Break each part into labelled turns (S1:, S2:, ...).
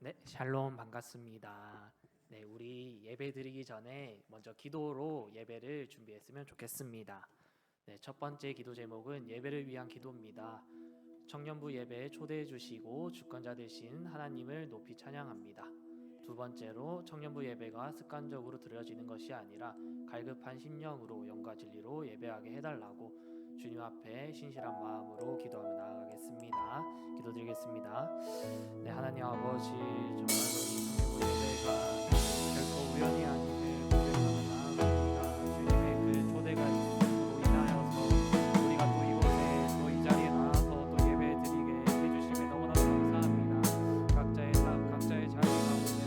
S1: 네, 샬롬 반갑습니다. 네, 우리 예배 드리기 전에 먼저 기도로 예배를 준비했으면 좋겠습니다. 네, 첫 번째 기도 제목은 예배를 위한 기도입니다. 청년부 예배에 초대해 주시고 주권자 되신 하나님을 높이 찬양합니다. 두 번째로 청년부 예배가 습관적으로 드려지는 것이 아니라 갈급한 심령으로 영과 진리로 예배하게 해달라고 주님 앞에 신실한 마음으로 기도하며 나아가겠습니다. 기도드리겠습니다. 네, 하나님 아버지, 정말로 이 청년부 예배가 결코 우연이 아님을 고백하며 나아갑니다. 주님의 그 초대가 있음으로 인하여서 우리가 또 이곳에 또 이 자리에 나와서 또 예배 드리게 해주심에 너무나 감사합니다. 각자의 삶, 각자의 자리 가운데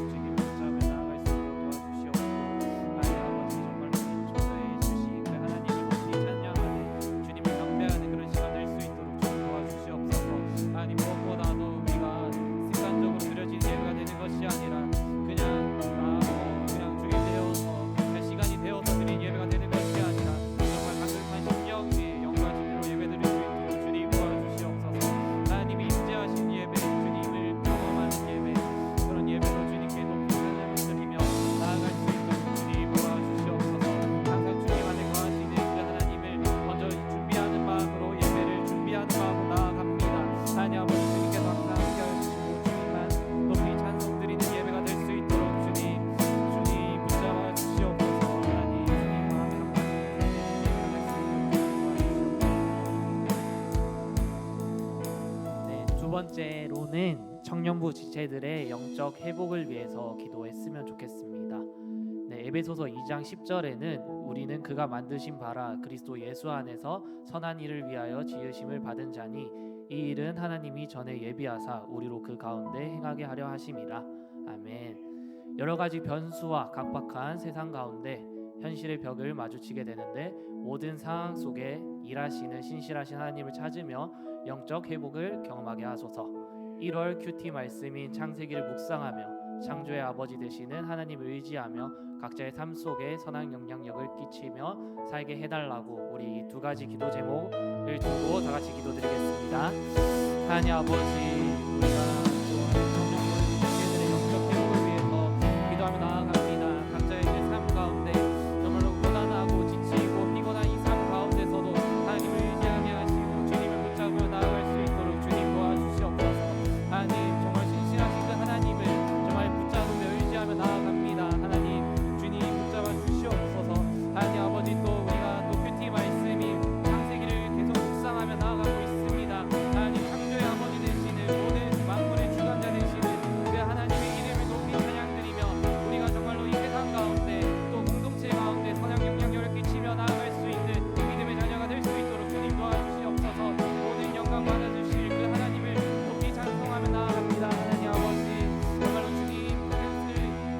S1: 주님 붙잡아 나아갈 수 있도록 도와주시옵고, 하나님 아버지, 정말로 이 초대해 주신 그 하나님을 높이 찬양하는 주님을 경배하는 그런 시간 될 수 있도록 주님 도와주시옵소서. 하나님, 무엇보다도 우리가 습관적으로 드려진 예배가 되는 것이 아니라 그냥 주일 되어서 할 시간이 되어서 드린 예배가 되는 것이 아니라 정말 간절한 심령에 영과 진리로 예배 드릴 수 있도록 주님 도와주시옵소서. 하나님이 임재하신 예배, 주님을 경험하는 예배, 그런 예배로 주님께 높이 찬양을 드리며 나아갈 수 있도록 주님 도와주시옵소서. 항상 주님 안에 거하시는 그 하나님을 먼저 준비하는 마음으로 예배를 준비하는 마음으로 나아갑니다. 하나님 아버지, 주님께서 항상 함께하여 주시고 주님만 높이 찬송 드리는 예배가 될 수 있도록 주님 붙잡아 주시옵소서. 하나님, 주님 마음에 한마디. 네, 두 번째로는 청년부 지체들의 영적 회복을 위해서 기도했으면 좋겠습니다. 네, 에베소서 2장 10절에는 우리는 그가 만드신 바라 그리스도 예수 안에서 선한 일을 위하여 지으심을 받은 자니 이 일은 하나님이 전에 예비하사 우리로 그 가운데 행하게 하려 하심이라. 아멘. 여러 가지 변수와 각박한 세상 가운데 현실의 벽을 마주치게 되는데 모든 상황 속에 일하시는 신실하신 하나님을 찾으며 영적 회복을 경험하게 하소서. 1월 큐티 말씀인 창세기를 묵상하며 창조의 아버지 되시는 하나님을 의지하며 각자의 삶 속에 선한 영향력을 끼치며 살게 해달라고 우리 이 두 가지 기도 제목을 두고 다 같이 기도드리겠습니다. 하나님 아버지, 우리가 청년부의 영적 회복을 위해서 기도하며 나아갑니다. 각자의 삶 가운데 정말로 고단하고 지치고 피곤한 이 삶 가운데서도 하나님을 의지하게 하시고 주님을 붙잡으며 나아갈 수 있도록 주님 도와주시옵소서. 하나님, 정말 신실하신 그 하나님을 정말 붙잡으며 의지하며 나아갑니다. 하나님, 주님 붙잡아 주시옵소서. 하나님 아버지, 또 우리가 또 큐티 말씀이 창세기를 계속 묵상하며 나아가고 있습니다. 하나님, 창조의 아버지 되시는 모든 만물의 주관자 되시는 그 하나님의 이름을 높이 찬양드리며 우리가 정말로 이 세상 가운데 또 공동체 가운데 선한 영향력을 끼치며 나아갈 수 있는 믿음의 자녀가 될 수 있도록 주님 도와주시옵소서. 모든 영광 받아주실 그 하나님을 높이 찬송하며 나아갑니다. 하나님 아버지, 정말로 주님 뜻을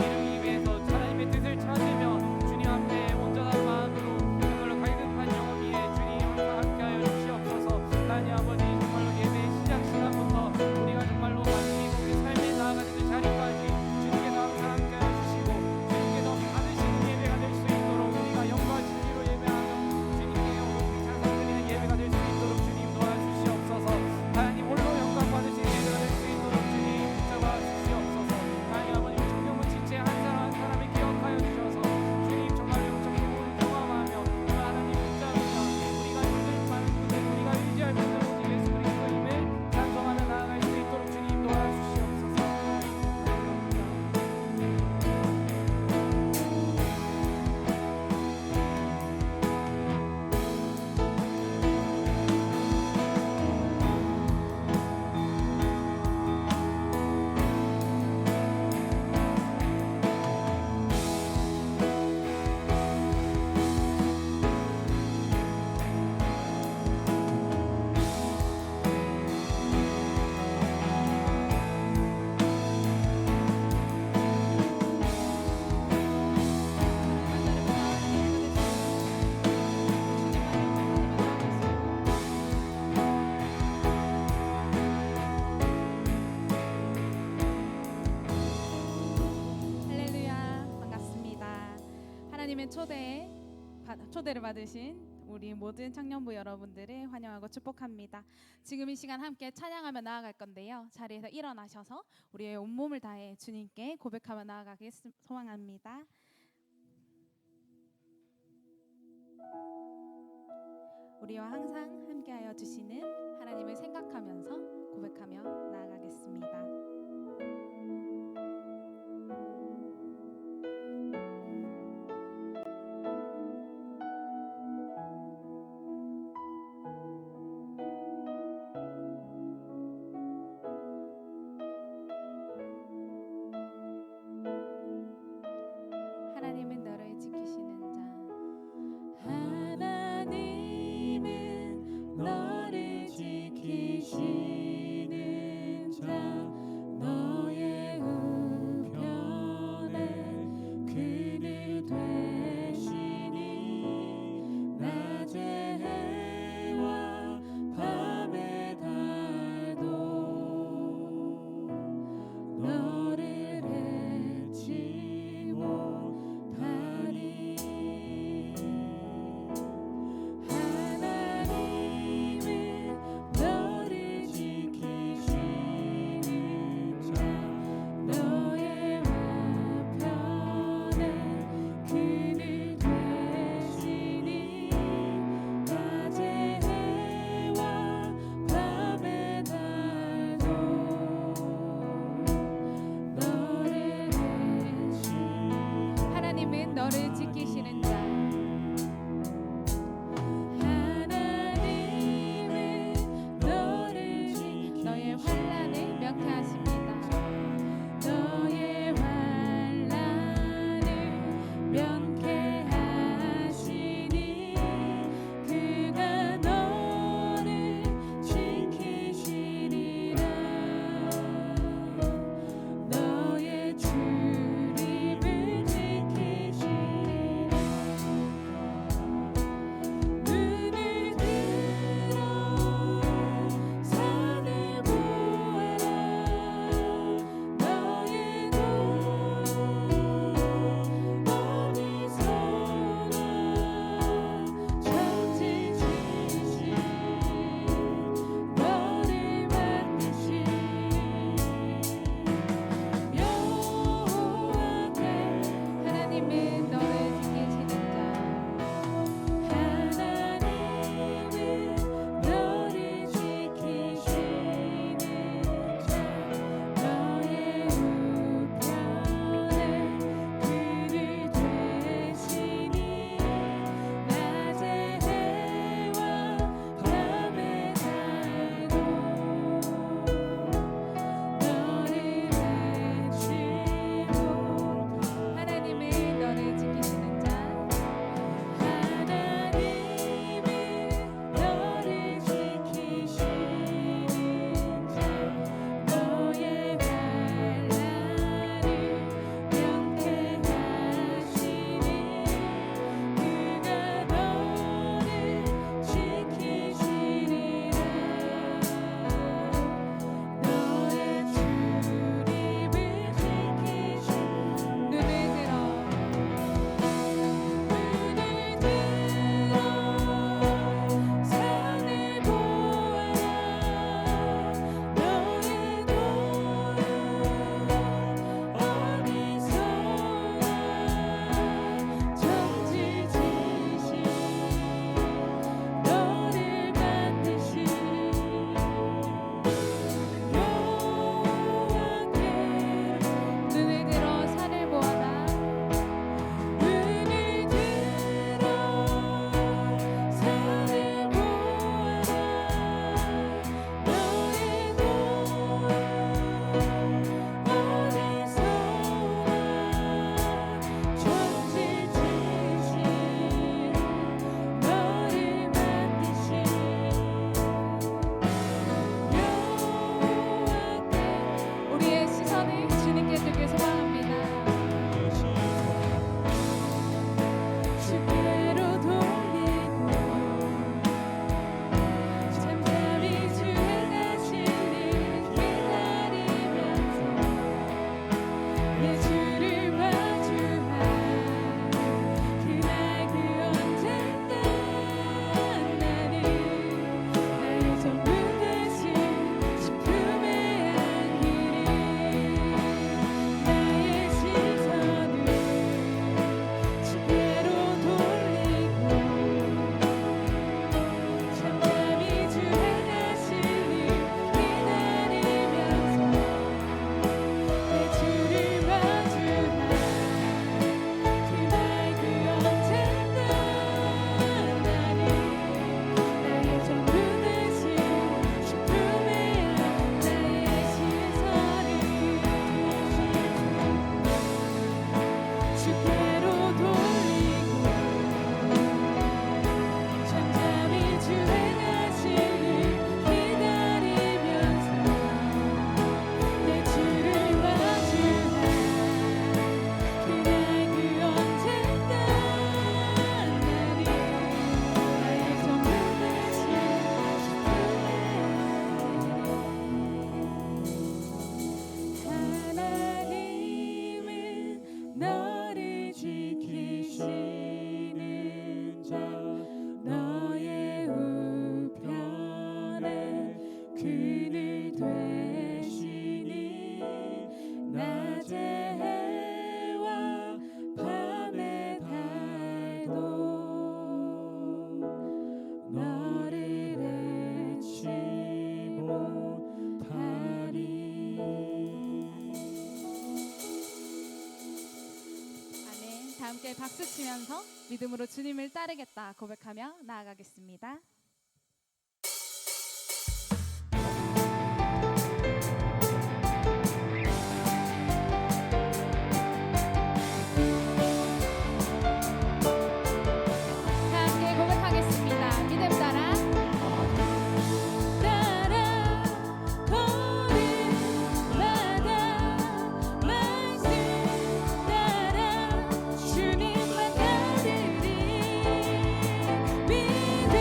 S1: 이루기 위해서 하나님의 뜻을 찾으며 주님 앞에 온전한 마음으로 정말로 갈급한 영혼 위에 주님 항상 함께하여 주시옵소서. 하나님 아버지, 정말로 예배의 시작 시간부터 우리가 정말로 마치 우리 삶에 나아가는 그 자리까지 주님께서 항상 함께하여 주시고 주님께서 받으시는 예배가 될 수 있도록 우리가 영과 진리로 예배하며 주님께 높이 찬송드리는 예배가 될 수 있도록 주님 도와주시옵소서. 하나님 홀로 영광 받으시는 예배가 될 수 있도록 주님 붙잡아 주시옵소서. 하나님 아버지, 청년부 지체 한 사람 한 사람을 기억하여 주셔서 주님 정말로 청년부를 경험하며 하나님 붙잡으며 우리가 힘들만 분들 우리가 의지할 분들 오직 예수 그리스도임을 찬송하며 나아갈 수 있도록 주님 도와주시옵소서.
S2: 할렐루야, 반갑습니다. 하나님의 초대를 받으신 우리 모든 청년부 여러분들을 환영하고 축복합니다. 지금 이 시간 함께 찬양하며 나아갈 건데요. 자리에서 일어나셔서 우리의 온몸을 다해 주님께 고백하며 나아가길 소망합니다. 우리와 항상 함께하여 주시는 하나님을 생각하면서 고백하며 나아가겠습니다. 하나님은 너를 지키시는 자.
S3: 하나님은 너를 지키시는
S2: 함께 박수 치면서 믿음으로 주님을 따르겠다 고백하며 나아가겠습니다. 함께 고백하겠습니다. 믿음 따라 걸음마다 말씀 따라 주님만 따르리 믿음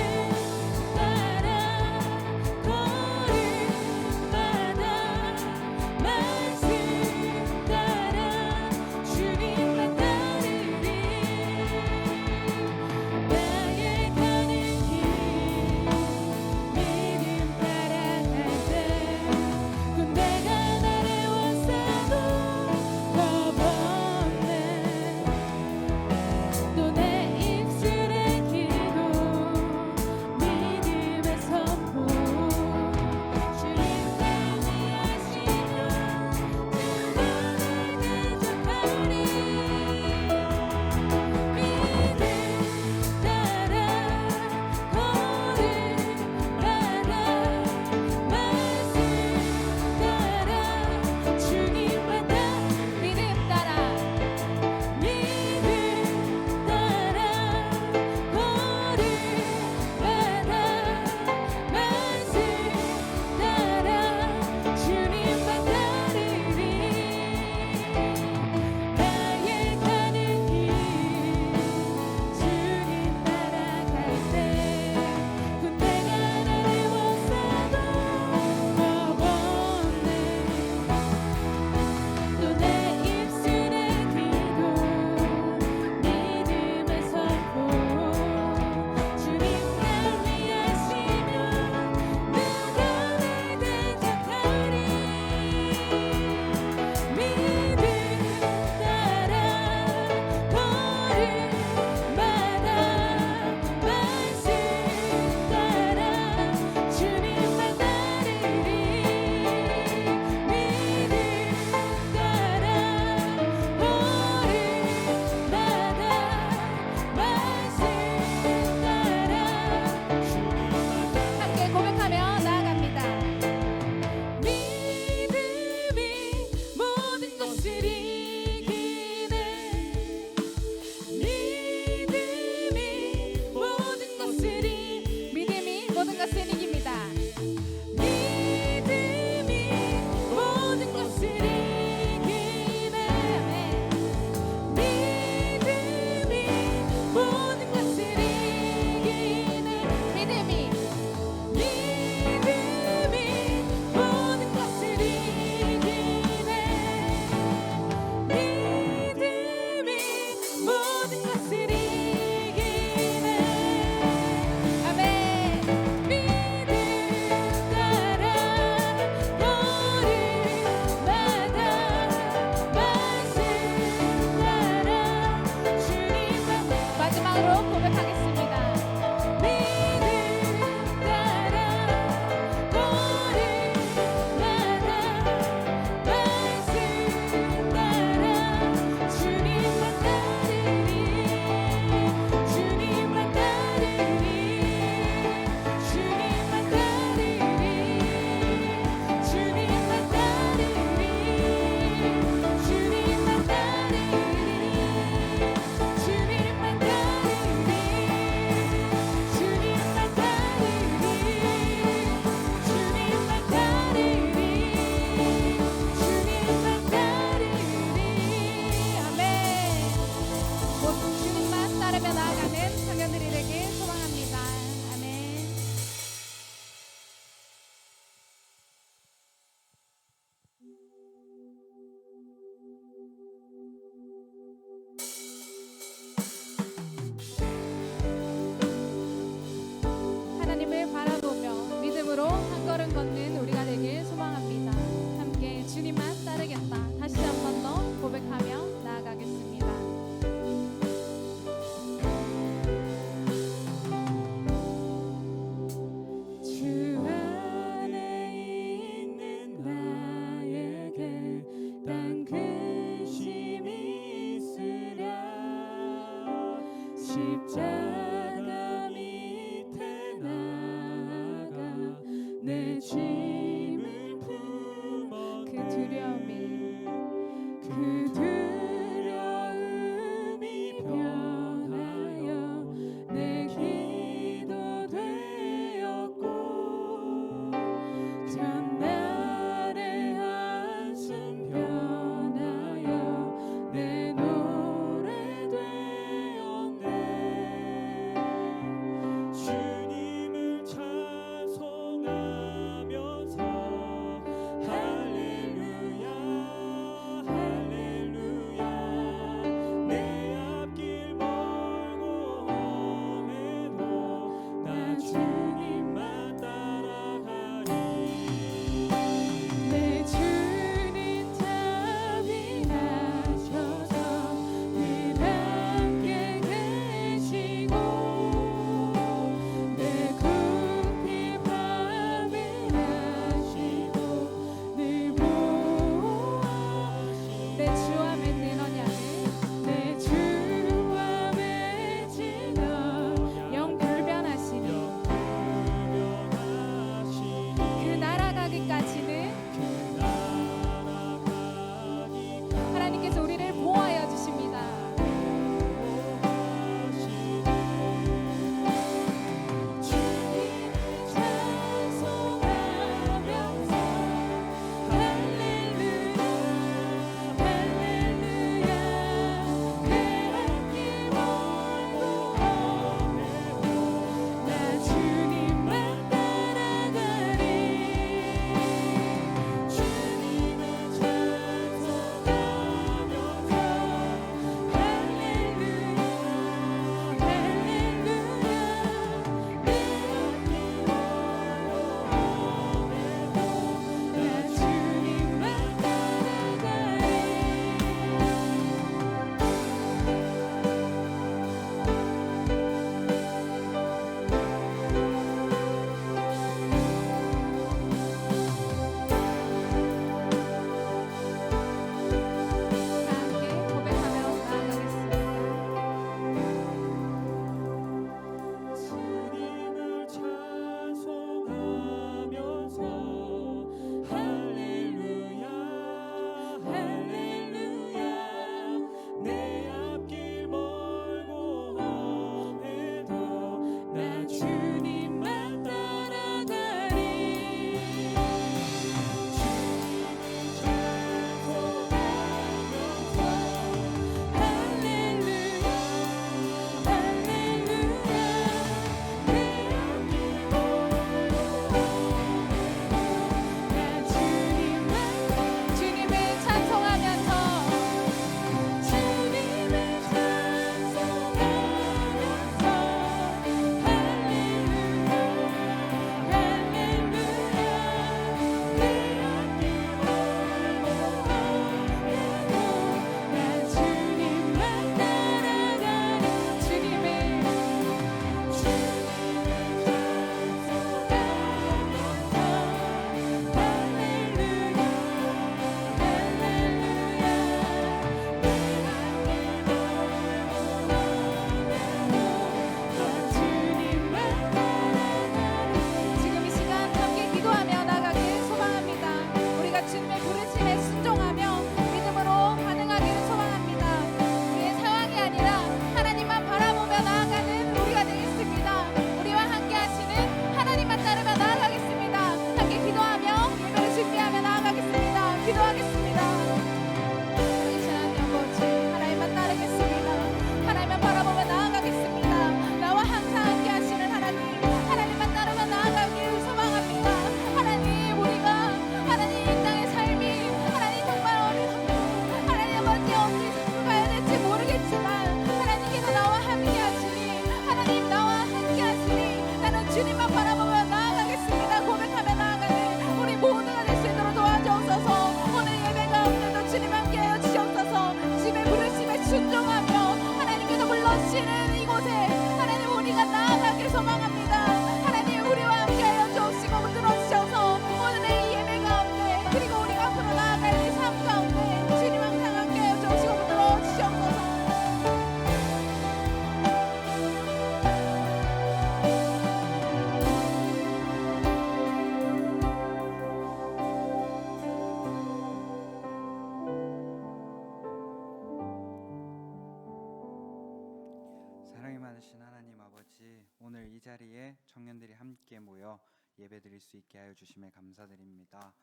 S3: 오늘 이 자리에 청년들이 함께 모여 예배드릴 수 있게 하여 주심에 감사드립니다.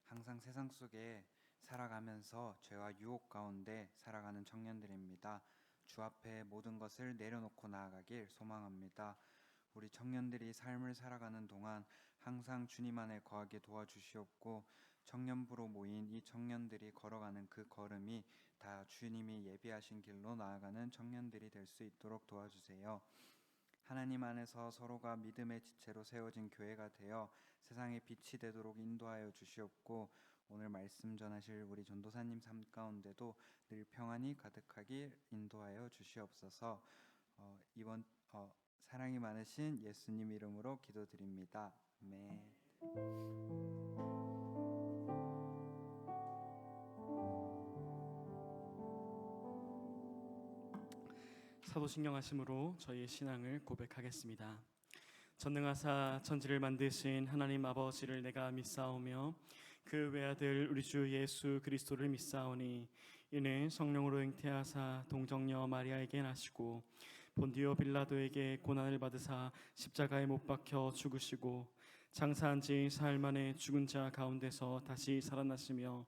S3: 항상 세상 속에 살아가면서 죄와 유혹 가운데 살아가는 청년들입니다. 주 앞에 모든 것을 내려놓고 나아가길 소망합니다. 우리 청년들이 삶을 살아가는 동안 항상 주님 안에 거하게 도와주시옵고, 청년부로 모인 이 청년들이 걸어가는 그 걸음이 다 주님이 예비하신 길로 나아가는 청년들이 될 수 있도록 도와주세요. 하나님 안에서 서로가 믿음의 지체로 세워진 교회가 되어 세상의 빛이 되도록 인도하여 주시옵고, 오늘 말씀 전하실 우리 전도사님 삶 가운데도 늘 평안이 가득하길 인도하여 주시옵소서. 이번 사랑이 많으신 예수님 이름으로 기도드립니다. 아멘.
S4: 사도신경하심으로 저희의 신앙을 고백하겠습니다. 전능하사 천지를 만드신 하나님 아버지를 내가 믿사오며 그 외아들 우리 주 예수 그리스도를 믿사오니, 이는 성령으로 잉태하사 동정녀 마리아에게 나시고 본디오 빌라도에게 고난을 받으사 십자가에 못 박혀 죽으시고 장사한 지 사흘 만에 죽은 자 가운데서 다시 살아나시며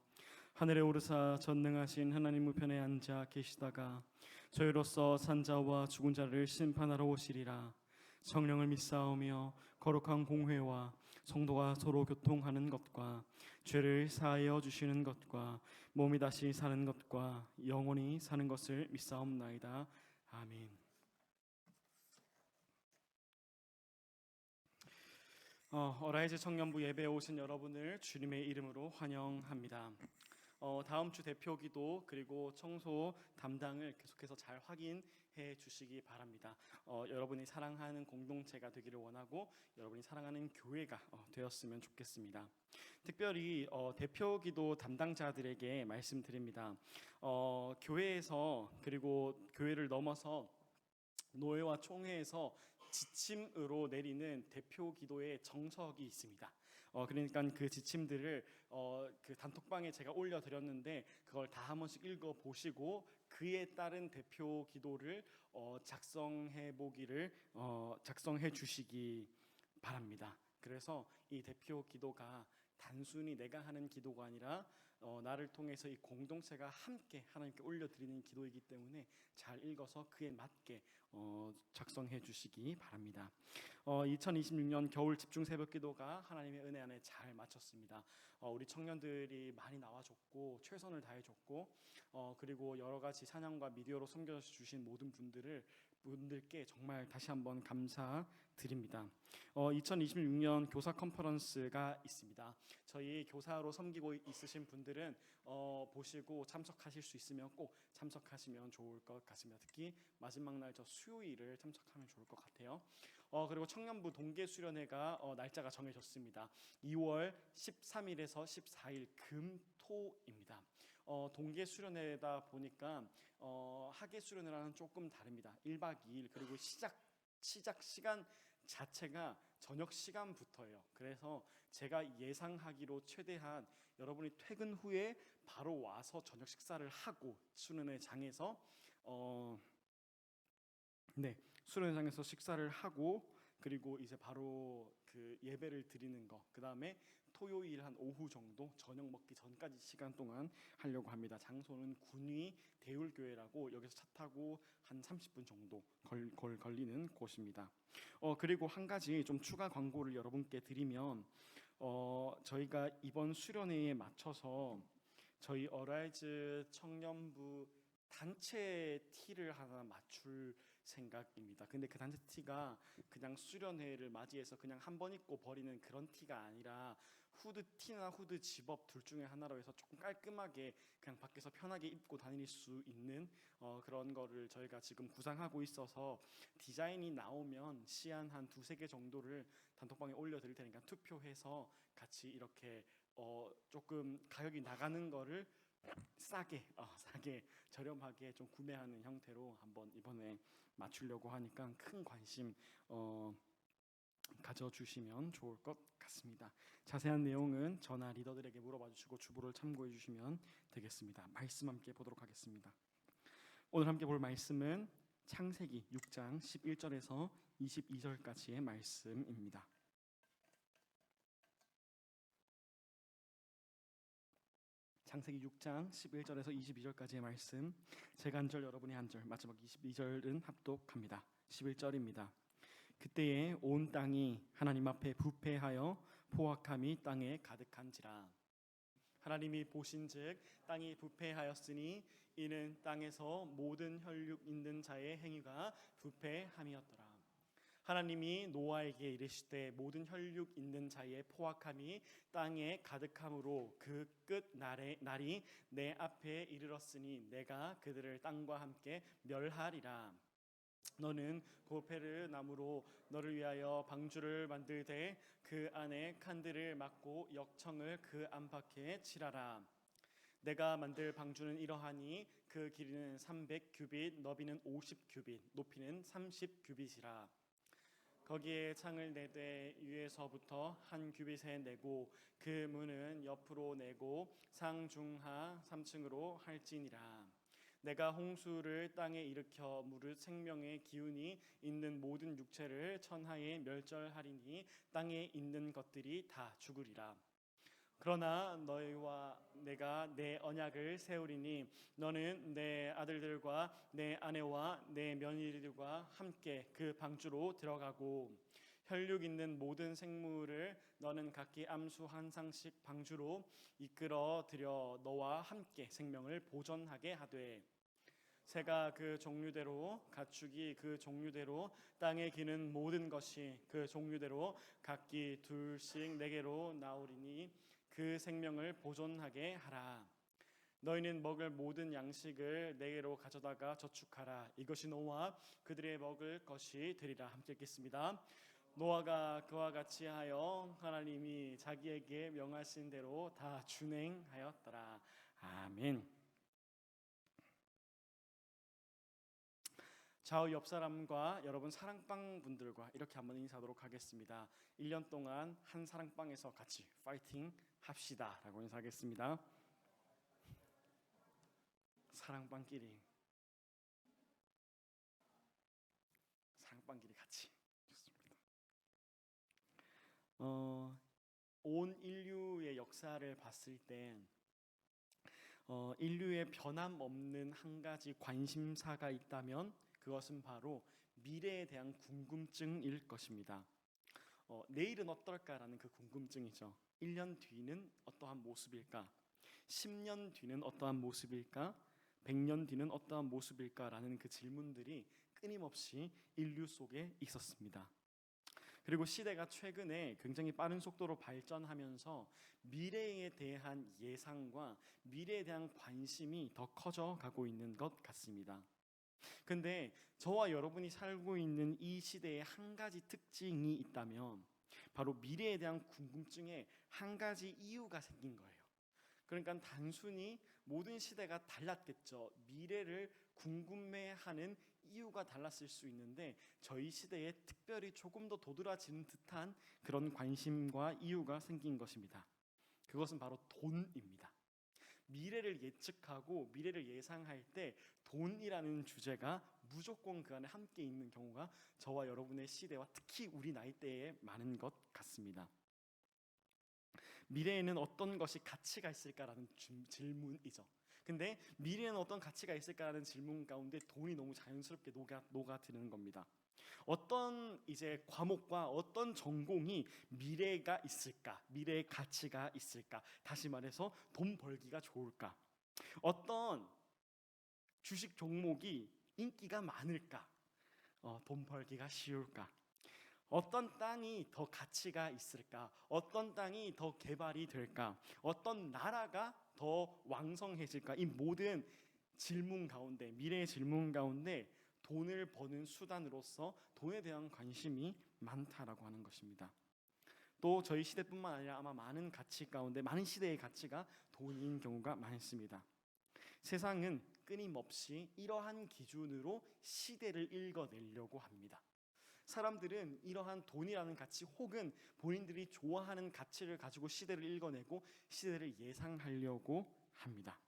S4: 하늘에 오르사 전능하신 하나님 우편에 앉아 계시다가 저희로서 산자와 죽은 자를 심판하러 오시리라. 성령을 믿사오며 거룩한 공회와 성도가 서로 교통하는 것과 죄를 사하여 주시는 것과 몸이 다시 사는 것과 영원히 사는 것을 믿사옵나이다. 아멘. 어라이즈 청년부 예배에 오신 여러분을 주님의 이름으로 환영합니다. 다음 주 대표기도 그리고 청소 담당을 계속해서 잘 확인해 주시기 바랍니다. 여러분이 사랑하는 공동체가 되기를 원하고 여러분이 사랑하는 교회가 되었으면 좋겠습니다. 특별히 대표기도 담당자들에게 말씀드립니다. 교회에서 그리고 교회를 넘어서 노회와 총회에서 지침으로 내리는 대표기도의 정석이 있습니다. 그러니까 그 지침들을 그 단톡방에 제가 올려드렸는데 그걸 다 한 번씩 읽어보시고 그에 따른 대표 기도를 작성해 주시기 바랍니다. 그래서 이 대표 기도가 단순히 내가 하는 기도가 아니라 나를 통해서 이 공동체가 함께 하나님께 올려드리는 기도이기 때문에 잘 읽어서 그에 맞게 작성해 주시기 바랍니다. 2026년 겨울 집중 새벽 기도가 하나님의 은혜 안에 잘 마쳤습니다. 우리 청년들이 많이 나와줬고 최선을 다해줬고 그리고 여러 가지 찬양과 미디어로 섬겨주신 모든 분들께 정말 다시 한번 감사드립니다. 2026년 교사 컨퍼런스가 있습니다. 저희 교사로 섬기고 있으신 분들은 보시고 참석하실 수 있으면 꼭 참석하시면 좋을 것 같습니다. 특히 마지막 날 저 수요일을 참석하면 좋을 것 같아요. 그리고 청년부 동계 수련회가 날짜가 정해졌습니다. 2월 13일에서 14일 금토입니다. 동계 수련회다 보니까 학예 수련회랑은 조금 다릅니다. 1박 2일 그리고 시작 시간 자체가 저녁 시간부터예요. 그래서 제가 예상하기로 최대한 여러분이 퇴근 후에 바로 와서 저녁 식사를 하고 수련회장에서 수련회장에서 식사를 하고 그리고 이제 바로 그 예배를 드리는 거, 그 다음에 토요일 한 오후 정도 저녁 먹기 전까지 시간 동안 하려고 합니다. 장소는 군위 대울교회라고 여기서 차 타고 한 30분 정도 걸리는 곳입니다. 그리고 한 가지 좀 추가 광고를 여러분께 드리면 저희가 이번 수련회에 맞춰서 저희 어라이즈 청년부 단체 티를 하나 맞출 생각입니다. 근데 그 단체 티가 그냥 수련회를 맞이해서 그냥 한 번 입고 버리는 그런 티가 아니라 후드 티나 후드 집업 둘 중에 하나로 해서 조금 깔끔하게 그냥 밖에서 편하게 입고 다닐 수 있는 그런 거를 저희가 지금 구상하고 있어서 디자인이 나오면 시안 한 2-3개 정도를 단톡방에 올려드릴 테니까 투표해서 같이 이렇게 조금 가격이 나가는 거를 싸게 저렴하게 좀 구매하는 형태로 한번 이번에 맞추려고 하니까 큰 관심 가져주시면 좋을 것 같습니다. 자세한 내용은 저나 리더들에게 물어봐 주시고 주보를 참고해 주시면 되겠습니다. 말씀 함께 보도록 하겠습니다. 오늘 함께 볼 말씀은 창세기 6장 11절에서 22절까지의 말씀입니다. 창세기 6장 11절에서 22절까지의 말씀, 제가 한 절 여러분이 한 절, 마지막 22절은 합독합니다. 11절입니다. 그때에 온 땅이 하나님 앞에 부패하여 포악함이 땅에 가득한지라. 하나님이 보신즉 땅이 부패하였으니 이는 땅에서 모든 혈육 있는 자의 행위가 부패함이었더라. 하나님이 노아에게 이르시되 모든 혈육 있는 자의 포악함이 땅에 가득함으로 그 끝 날이 내 앞에 이르렀으니 내가 그들을 땅과 함께 멸하리라. 너는 고페르 나무로 너를 위하여 방주를 만들되 그 안에 칸들을 막고 역청을 그 안팎에 칠하라. 내가 만들 방주는 이러하니 그 길이는 300규빗, 너비는 50규빗, 높이는 30규빗이라. 거기에 창을 내되 위에서부터 한 규빗에 내고 그 문은 옆으로 내고 상중하 3층으로 할지니라. 내가 홍수를 땅에 일으켜 무릇 생명의 기운이 있는 모든 육체를 천하에 멸절하리니 땅에 있는 것들이 다 죽으리라. 그러나 너희와 내가 내 언약을 세우리니 너는 내 아들들과 내 아내와 내 며느리들과 함께 그 방주로 들어가고 혈육 있는 모든 생물을 너는 각기 암수 한 쌍씩 방주로 이끌어 들여 너와 함께 생명을 보존하게 하되 새가 그 종류대로 가축이 그 종류대로 땅에 기는 모든 것이 그 종류대로 각기 둘씩 내게로 나오리니 그 생명을 보존하게 하라. 너희는 먹을 모든 양식을 내게로 가져다가 저축하라. 이것이 노아와 그들의 먹을 것이 되리라. 함께 읽겠습니다. 노아가 그와 같이 하여 하나님이 자기에게 명하신 대로 다 준행하였더라. 아멘. 좌우 옆 사람과 여러분 사랑방 분들과 이렇게 한번 인사하도록 하겠습니다. 1년 동안 한 사랑방에서 같이 파이팅 합시다 라고 인사하겠습니다. 사랑방끼리 같이 좋습니다. 온 인류의 역사를 봤을 때 인류의 변함없는 한 가지 관심사가 있다면 그것은 바로 미래에 대한 궁금증일 것입니다. 내일은 어떨까라는 그 궁금증이죠. 1년 뒤는 어떠한 모습일까? 10년 뒤는 어떠한 모습일까? 100년 뒤는 어떠한 모습일까라는 그 질문들이 끊임없이 인류 속에 있었습니다. 그리고 시대가 최근에 굉장히 빠른 속도로 발전하면서 미래에 대한 예상과 미래에 대한 관심이 더 커져가고 있는 것 같습니다. 근데 저와 여러분이 살고 있는 이 시대에 한 가지 특징이 있다면 바로 미래에 대한 궁금증에 한 가지 이유가 생긴 거예요. 그러니까 단순히 모든 시대가 달랐겠죠. 미래를 궁금해하는 이유가 달랐을 수 있는데 저희 시대에 특별히 조금 더 도드라지는 듯한 그런 관심과 이유가 생긴 것입니다. 그것은 바로 돈입니다. 미래를 예측하고 미래를 예상할 때 돈이라는 주제가 무조건 그 안에 함께 있는 경우가 저와 여러분의 시대와 특히 우리 나이대에 많은 것 같습니다. 미래에는 어떤 것이 가치가 있을까라는 질문이죠. 근데 미래에는 어떤 가치가 있을까라는 질문 가운데 돈이 너무 자연스럽게 녹아드는 겁니다. 어떤 이제 과목과 어떤 전공이 미래가 있을까? 미래의 가치가 있을까? 다시 말해서 돈 벌기가 좋을까? 어떤 주식 종목이 인기가 많을까? 돈 벌기가 쉬울까? 어떤 땅이 더 가치가 있을까? 어떤 땅이 더 개발이 될까? 어떤 나라가 더 왕성해질까? 이 모든 질문 가운데, 미래의 질문 가운데 돈을 버는 수단으로서 돈에 대한 관심이 많다라고 하는 것입니다. 또 저희 시대뿐만 아니라 아마 많은 가치 가운데 많은 시대의 가치가 돈인 경우가 많습니다. 세상은 끊임없이 이러한 기준으로 시대를 읽어내려고 합니다. 사람들은 이러한 돈이라는 가치 혹은 본인들이 좋아하는 가치를 가지고 시대를 읽어내고 시대를 예상하려고 합니다.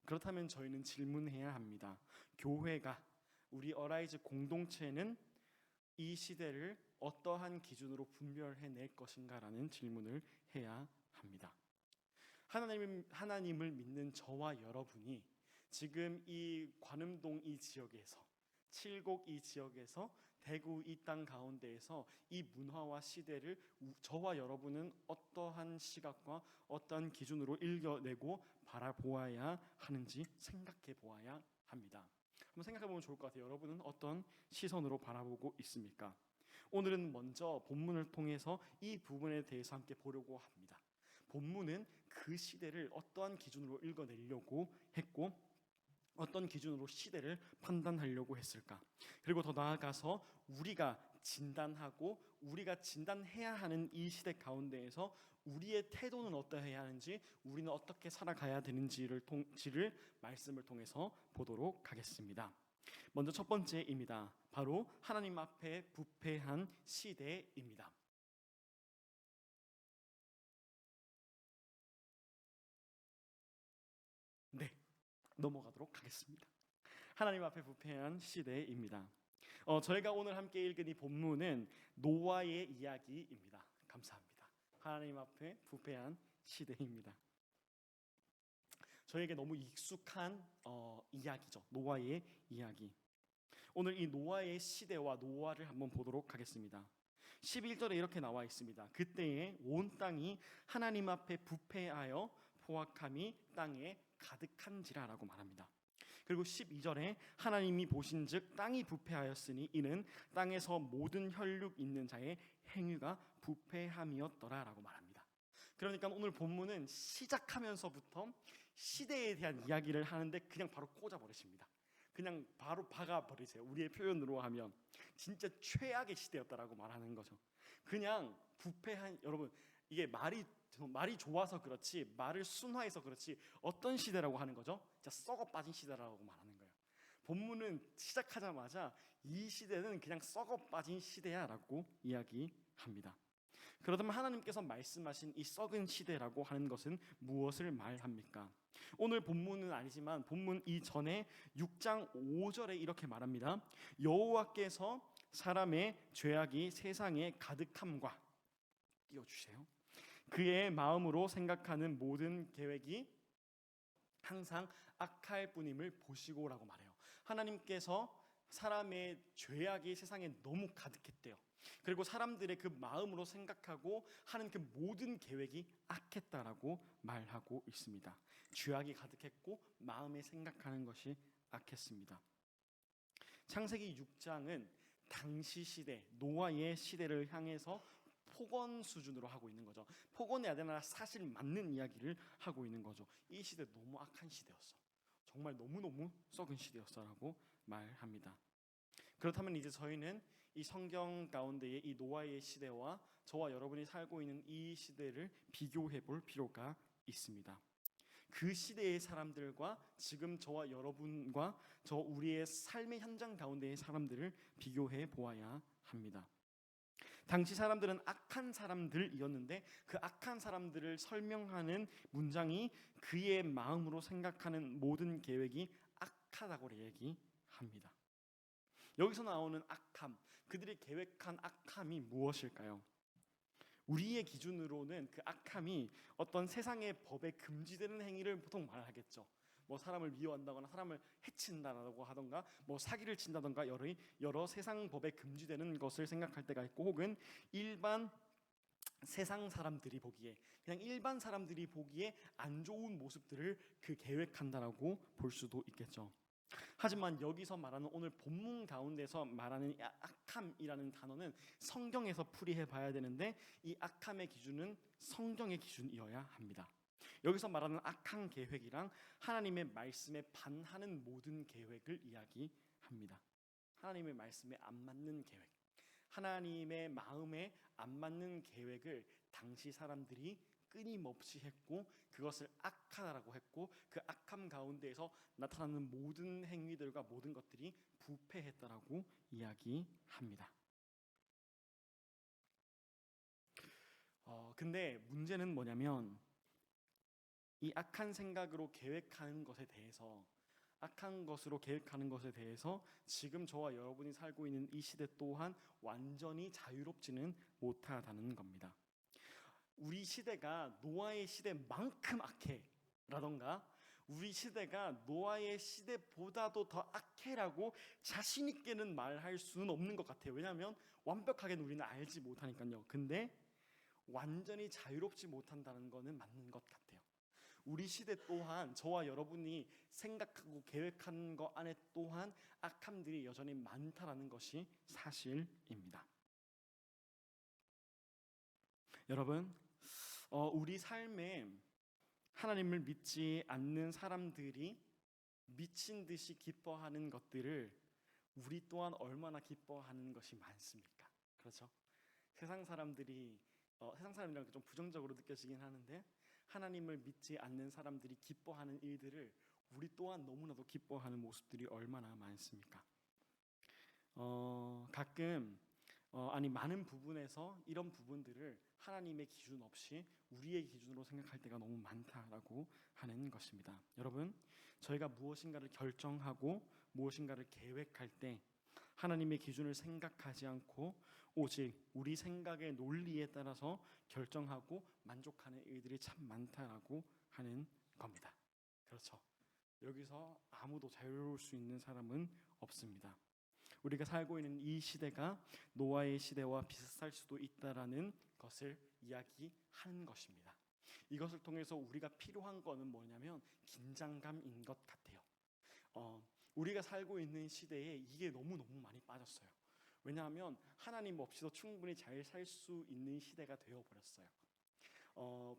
S4: 그렇다면 저희는 질문해야 합니다. 교회가, 우리 어라이즈 공동체는 이 시대를 어떠한 기준으로 분별해낼 것인가라는 질문을 해야 합니다. 하나님을 믿는 저와 여러분이 지금 이 관음동 이 지역에서, 칠곡 이 지역에서, 대구 이 땅 가운데에서 이 문화와 시대를 저와 여러분은 어떠한 시각과 어떠한 기준으로 읽어내고 바라보아야 하는지 생각해 보아야 합니다. 한번 생각해 보면 좋을 것 같아요. 여러분은 어떤 시선으로 바라보고 있습니까? 오늘은 먼저 본문을 통해서 이 부분에 대해서 함께 보려고 합니다. 본문은 그 시대를 어떠한 기준으로 읽어내려고 했고 어떤 기준으로 시대를 판단하려고 했을까? 그리고 더 나아가서 우리가 진단하고 우리가 진단해야 하는 이 시대 가운데에서 우리의 태도는 어떠해야 하는지, 우리는 어떻게 살아가야 되는지를 말씀을 통해서 보도록 하겠습니다. 먼저 첫 번째입니다. 바로 하나님 앞에 부패한 시대입니다. 네, 넘어가도록 하겠습니다. 하나님 앞에 부패한 시대입니다. 저희가 오늘 함께 읽은 이 본문은 노아의 이야기입니다. 감사합니다. 하나님 앞에 부패한 시대입니다. 저에게 너무 익숙한 이야기죠. 노아의 이야기. 오늘 이 노아의 시대와 노아를 한번 보도록 하겠습니다. 11절에 이렇게 나와 있습니다. 그때에 온 땅이 하나님 앞에 부패하여 포악함이 땅에 가득한지라라고 말합니다. 그리고 12절에 하나님이 보신즉 땅이 부패하였으니 이는 땅에서 모든 혈육 있는 자의 행위가 부패함이었더라라고 말합니다. 그러니까 오늘 본문은 시작하면서부터 시대에 대한 이야기를 하는데 그냥 바로 꽂아버리십니다. 그냥 바로 박아버리세요. 우리의 표현으로 하면 진짜 최악의 시대였다라고 말하는 거죠. 그냥 부패한, 여러분 이게 말이 좋아서 그렇지, 말을 순화해서 그렇지 어떤 시대라고 하는 거죠? 진짜 썩어 빠진 시대라고 말하는 거예요. 본문은 시작하자마자 이 시대는 그냥 썩어 빠진 시대야라고 이야기합니다. 그렇다면 하나님께서 말씀하신 이 썩은 시대라고 하는 것은 무엇을 말합니까? 오늘 본문은 아니지만 본문 이전에 6장 5절에 이렇게 말합니다. 여호와께서 사람의 죄악이 세상에 가득함과, 띄워주세요, 그의 마음으로 생각하는 모든 계획이 항상 악할 뿐임을 보시고라고 말해요. 하나님께서 사람의 죄악이 세상에 너무 가득했대요. 그리고 사람들의 그 마음으로 생각하고 하는 그 모든 계획이 악했다라고 말하고 있습니다. 죄악이 가득했고 마음에 생각하는 것이 악했습니다. 창세기 6장은 당시 시대, 노아의 시대를 향해서 폭언 수준으로 하고 있는 거죠. 폭언해야 되나 사실 맞는 이야기를 하고 있는 거죠. 이 시대 너무 악한 시대였어. 정말 너무너무 썩은 시대였어라고 말합니다. 그렇다면 이제 저희는 이 성경 가운데의 이 노아의 시대와 저와 여러분이 살고 있는 이 시대를 비교해 볼 필요가 있습니다. 그 시대의 사람들과 지금 저와 여러분과 우리의 삶의 현장 가운데의 사람들을 비교해 보아야 합니다. 당시 사람들은 악한 사람들이었는데 그 악한 사람들을 설명하는 문장이 그의 마음으로 생각하는 모든 계획이 악하다고 얘기합니다. 여기서 나오는 악함, 그들이 계획한 악함이 무엇일까요? 우리의 기준으로는 그 악함이 어떤 세상의 법에 금지되는 행위를 보통 말하겠죠. 뭐 사람을 미워한다거나 사람을 해친다라고 하던가 뭐 사기를 친다던가 여러 세상 법에 금지되는 것을 생각할 때가 있고, 혹은 일반 세상 사람들이 보기에, 그냥 일반 사람들이 보기에 안 좋은 모습들을 그 계획한다라고 볼 수도 있겠죠. 하지만 여기서 말하는 오늘 본문 가운데서 말하는 악함이라는 단어는 성경에서 풀이해 봐야 되는데 이 악함의 기준은 성경의 기준이어야 합니다. 여기서 말하는 악한 계획이랑 하나님의 말씀에 반하는 모든 계획을 이야기합니다. 하나님의 말씀에 안 맞는 계획, 하나님의 마음에 안 맞는 계획을 당시 사람들이 끊임없이 했고 그것을 악하다라고 했고 그 악함 가운데에서 나타나는 모든 행위들과 모든 것들이 부패했다라고 이야기합니다. 근데 문제는 뭐냐면 이 악한 생각으로 계획하는 것에 대해서 악한 것으로 계획하는 것에 대해서 지금 저와 여러분이 살고 있는 이 시대 또한 완전히 자유롭지는 못하다는 겁니다. 우리 시대가 노아의 시대만큼 악해라던가 우리 시대가 노아의 시대보다도 더 악해라고 자신 있게는 말할 수는 없는 것 같아요. 왜냐하면 완벽하게는 우리는 알지 못하니까요. 근데 완전히 자유롭지 못한다는 거는 맞는 것 같아요. 우리 시대 또한 저와 여러분이 생각하고 계획하는 것 안에 또한 악함들이 여전히 많다라는 것이 사실입니다. 여러분, 우리 삶에 하나님을 믿지 않는 사람들이 미친 듯이 기뻐하는 것들을 우리 또한 얼마나 기뻐하는 것이 많습니까? 그렇죠? 세상 사람들이랑 좀 부정적으로 느껴지긴 하는데 하나님을 믿지 않는 사람들이 기뻐하는 일들을 우리 또한 너무나도 기뻐하는 모습들이 얼마나 많습니까? 가끔 많은 부분에서 이런 부분들을 하나님의 기준 없이 우리의 기준으로 생각할 때가 너무 많다라고 하는 것입니다. 여러분, 저희가 무엇인가를 결정하고 무엇인가를 계획할 때 하나님의 기준을 생각하지 않고 오직 우리 생각의 논리에 따라서 결정하고 만족하는 일들이 참 많다라고 하는 겁니다. 그렇죠? 여기서 아무도 자유로울 수 있는 사람은 없습니다. 우리가 살고 있는 이 시대가 노아의 시대와 비슷할 수도 있다라는 것을 이야기하는 것입니다. 이것을 통해서 우리가 필요한 거는 뭐냐면 긴장감인 것 같아요. 우리가 살고 있는 시대에 이게 너무너무 많이 빠졌어요. 왜냐하면 하나님 없이도 충분히 잘 살 수 있는 시대가 되어버렸어요.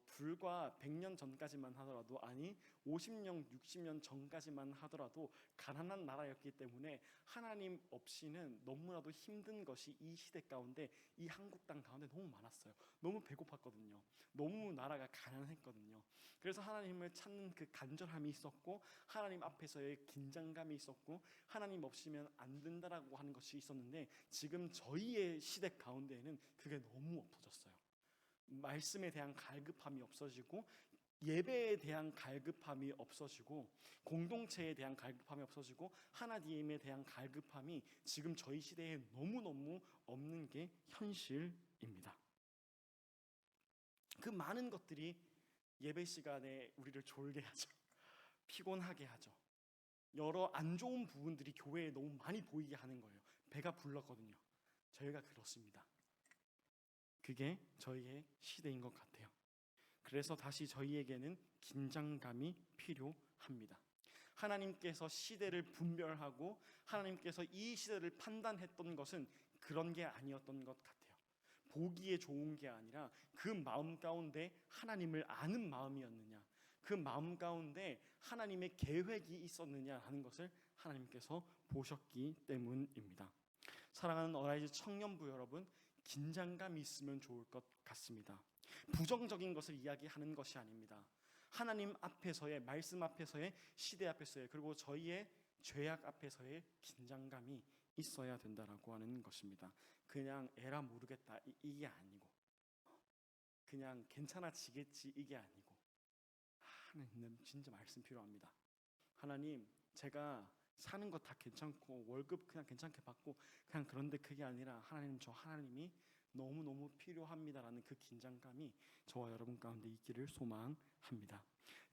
S4: 불과 100년 전까지만 하더라도 50년, 60년 전까지만 하더라도 가난한 나라였기 때문에 하나님 없이는 너무나도 힘든 것이 이 시대 가운데 이 한국 땅 가운데 너무 많았어요. 너무 배고팠거든요. 너무 나라가 가난했거든요. 그래서 하나님을 찾는 그 간절함이 있었고 하나님 앞에서의 긴장감이 있었고 하나님 없이면 안 된다라고 하는 것이 있었는데 지금 저희의 시대 가운데에는 그게 너무 없어졌어요. 말씀에 대한 갈급함이 없어지고 예배에 대한 갈급함이 없어지고 공동체에 대한 갈급함이 없어지고 하나님에 대한 갈급함이 지금 저희 시대에 너무너무 없는 게 현실입니다. 그 많은 것들이 예배 시간에 우리를 졸게 하죠. 피곤하게 하죠. 여러 안 좋은 부분들이 교회에 너무 많이 보이게 하는 거예요. 배가 불렀거든요. 저희가 그렇습니다. 그게 저희의 시대인 것 같아요. 그래서 다시 저희에게는 긴장감이 필요합니다. 하나님께서 시대를 분별하고 하나님께서 이 시대를 판단했던 것은 그런 게 아니었던 것 같아요. 보기에 좋은 게 아니라 그 마음 가운데 하나님을 아는 마음이었느냐, 그 마음 가운데 하나님의 계획이 있었느냐 하는 것을 하나님께서 보셨기 때문입니다. 사랑하는 어라이즈 청년부 여러분, 긴장감이 있으면 좋을 것 같습니다. 부정적인 것을 이야기하는 것이 아닙니다. 하나님 앞에서의 말씀 앞에서의 시대 앞에서의 그리고 저희의 죄악 앞에서의 긴장감이 있어야 된다라고 하는 것입니다. 그냥 에라 모르겠다 이게 아니고 그냥 괜찮아지겠지 이게 아니고 하나님 진짜 말씀 필요합니다. 하나님 제가 사는 거 다 괜찮고 월급 그냥 괜찮게 받고 그냥 그런데 그게 아니라 하나님 저 하나님이 너무너무 필요합니다라는 그 긴장감이 저와 여러분 가운데 있기를 소망합니다.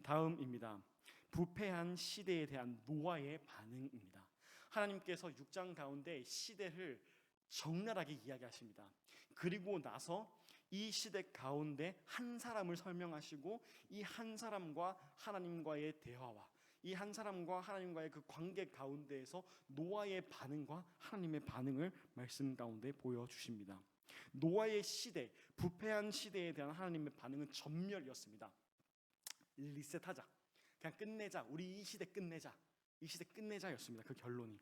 S4: 다음입니다. 부패한 시대에 대한 노아의 반응입니다. 하나님께서 6장 가운데 시대를 적나라하게 이야기하십니다. 그리고 나서 이 시대 가운데 한 사람을 설명하시고 이 한 사람과 하나님과의 대화와 이 한 사람과 하나님과의 그 관계 가운데에서 노아의 반응과 하나님의 반응을 말씀 가운데 보여주십니다. 노아의 시대, 부패한 시대에 대한 하나님의 반응은 전멸이었습니다. 리셋하자, 그냥 끝내자, 우리 이 시대 끝내자, 이 시대 끝내자였습니다. 그 결론이.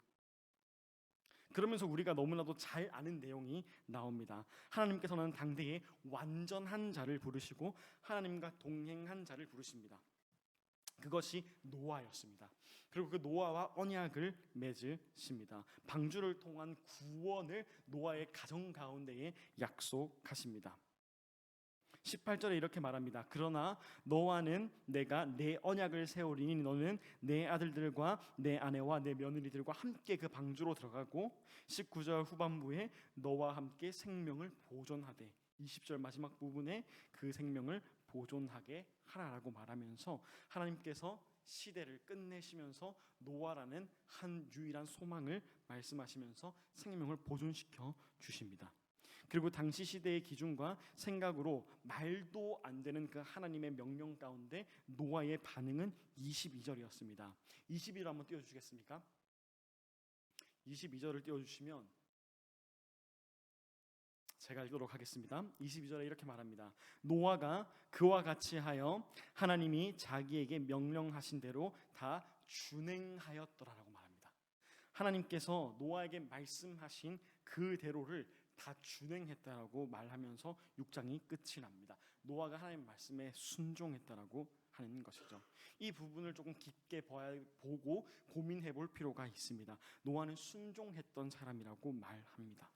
S4: 그러면서 우리가 너무나도 잘 아는 내용이 나옵니다. 하나님께서는 당대에 완전한 자를 부르시고 하나님과 동행한 자를 부르십니다. 그것이 노아였습니다. 그리고 그 노아와 언약을 맺으십니다. 방주를 통한 구원을 노아의 가정 가운데에 약속하십니다. 18절에 이렇게 말합니다. 그러나 너와는 내가 내 언약을 세우리니 너는 내 아들들과 내 아내와 내 며느리들과 함께 그 방주로 들어가고 19절 후반부에 너와 함께 생명을 보존하되 20절 마지막 부분에 그 생명을 보존하게 하라라고 말하면서 하나님께서 시대를 끝내시면서 노아라는 한 유일한 소망을 말씀하시면서 생명을 보존시켜 주십니다. 그리고 당시 시대의 기준과 생각으로 말도 안 되는 그 하나님의 명령 가운데 노아의 반응은 22절이었습니다. 22절 한번 띄워주시겠습니까? 22절을 띄워주시면 제가 읽도록 하겠습니다. 22절에 이렇게 말합니다. 노아가 그와 같이 하여 하나님이 자기에게 명령하신 대로 다 준행하였더라라고 말합니다. 하나님께서 노아에게 말씀하신 그대로를 다 준행했다라고 말하면서 6장이 끝이 납니다. 노아가 하나님 말씀에 순종했다라고 하는 것이죠. 이 부분을 조금 깊게 보고 고민해 볼 필요가 있습니다. 노아는 순종했던 사람이라고 말합니다.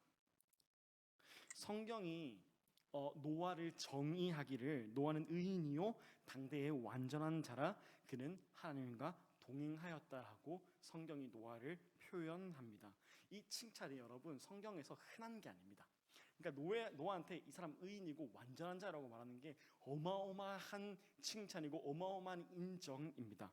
S4: 성경이 노아를 정의하기를 노아는 의인이요 당대의 완전한 자라 그는 하나님과 동행하였다라고 성경이 노아를 표현합니다. 이 칭찬이 여러분 성경에서 흔한 게 아닙니다. 그러니까 노아한테 이 사람 의인이고 완전한 자라고 말하는 게 어마어마한 칭찬이고 어마어마한 인정입니다.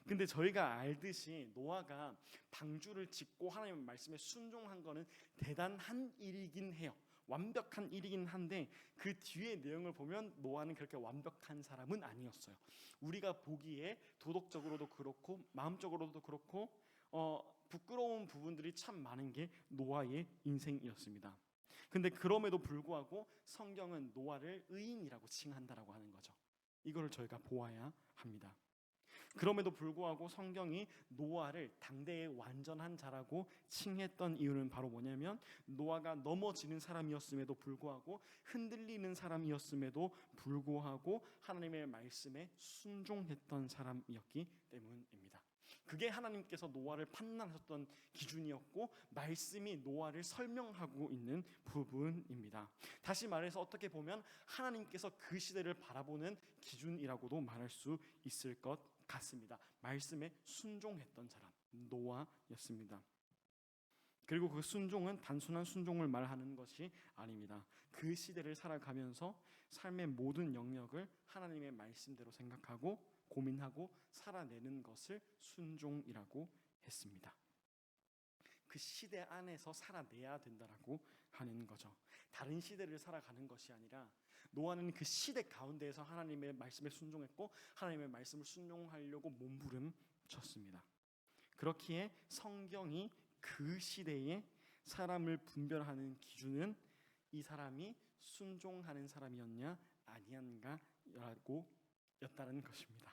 S4: 근데 저희가 알듯이 노아가 방주를 짓고 하나님의 말씀에 순종한 거는 대단한 일이긴 해요. 완벽한 일이긴 한데 그 뒤의 내용을 보면 노아는 그렇게 완벽한 사람은 아니었어요. 우리가 보기에 도덕적으로도 그렇고 마음적으로도 그렇고 부끄러운 부분들이 참 많은 게 노아의 인생이었습니다. 근데 그럼에도 불구하고 성경은 노아를 의인이라고 칭한다라고 하는 거죠. 이걸 저희가 보아야 합니다. 그럼에도 불구하고 성경이 노아를 당대의 완전한 자라고 칭했던 이유는 바로 뭐냐면 노아가 넘어지는 사람이었음에도 불구하고 흔들리는 사람이었음에도 불구하고 하나님의 말씀에 순종했던 사람이었기 때문입니다. 그게 하나님께서 노아를 판단하셨던 기준이었고 말씀이 노아를 설명하고 있는 부분입니다. 다시 말해서 어떻게 보면 하나님께서 그 시대를 바라보는 기준이라고도 말할 수 있을 것 같습니다. 말씀에 순종했던 사람 노아였습니다. 그리고 그 순종은 단순한 순종을 말하는 것이 아닙니다. 그 시대를 살아가면서 삶의 모든 영역을 하나님의 말씀대로 생각하고 고민하고 살아내는 것을 순종이라고 했습니다. 그 시대 안에서 살아내야 된다라고 하는 거죠. 다른 시대를 살아가는 것이 아니라 노아는 그 시대 가운데에서 하나님의 말씀에 순종했고 하나님의 말씀을 순종하려고 몸부림쳤습니다. 그렇기에 성경이 그 시대에 사람을 분별하는 기준은 이 사람이 순종하는 사람이었냐 아니한가라고 였다는 것입니다.